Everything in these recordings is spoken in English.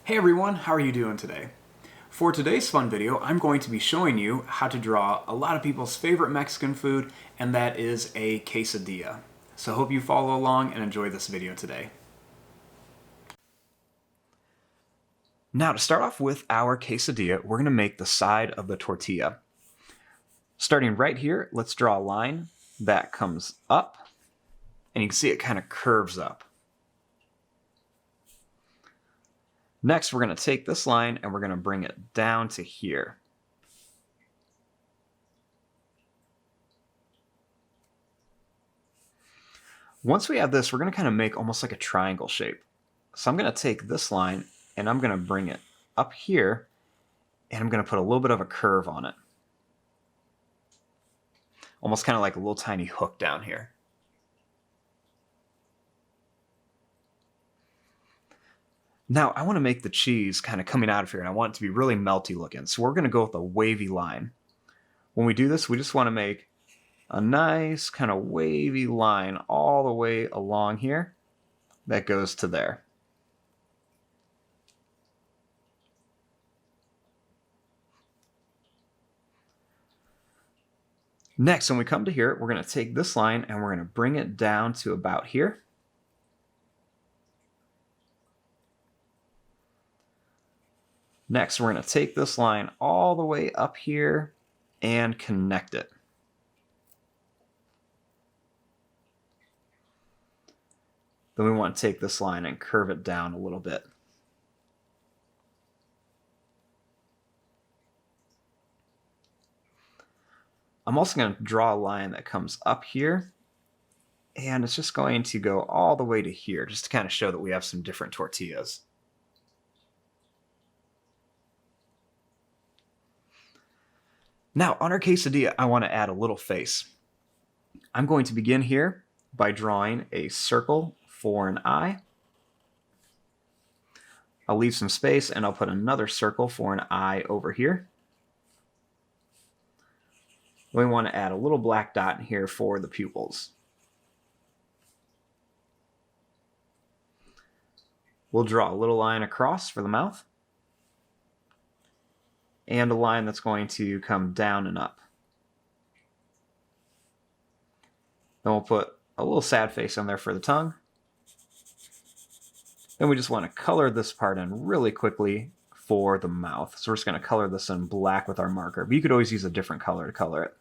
Hey everyone, how are you doing today? For today's fun video, I'm going to be showing you how to draw a lot of people's favorite Mexican food, and that is a quesadilla. So I hope you follow along and enjoy this video today. Now to start off with our quesadilla, we're going to make the side of the tortilla. Starting right here, let's draw a line that comes up, and you can see it kind of curves up. Next, we're going to take this line and we're going to bring it down to here. Once we have this, we're going to kind of make almost like a triangle shape. So I'm going to take this line and I'm going to bring it up here, and I'm going to put a little bit of a curve on it. Almost kind of like a little tiny hook down here. Now, I want to make the cheese kind of coming out of here, and I want it to be really melty looking. So we're going to go with a wavy line. When we do this, we just want to make a nice kind of wavy line all the way along here that goes to there. Next, when we come to here, we're going to take this line and we're going to bring it down to about here. Next, we're going to take this line all the way up here and connect it. Then we want to take this line and curve it down a little bit. I'm also going to draw a line that comes up here, and it's just going to go all the way to here, just to kind of show that we have some different tortillas. Now, on our quesadilla, I want to add a little face. I'm going to begin here by drawing a circle for an eye. I'll leave some space and I'll put another circle for an eye over here. We want to add a little black dot in here for the pupils. We'll draw a little line across for the mouth, and a line that's going to come down and up. Then we'll put a little sad face on there for the tongue. Then we just want to color this part in really quickly for the mouth. So we're just going to color this in black with our marker, but you could always use a different color to color it.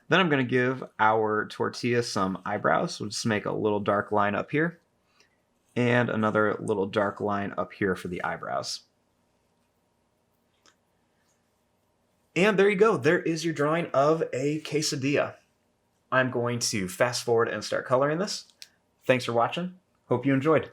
Then I'm going to give our tortilla some eyebrows. We'll just make a little dark line up here, and another little dark line up here for the eyebrows. And there you go. There is your drawing of a quesadilla. I'm going to fast forward and start coloring this. Thanks for watching. Hope you enjoyed.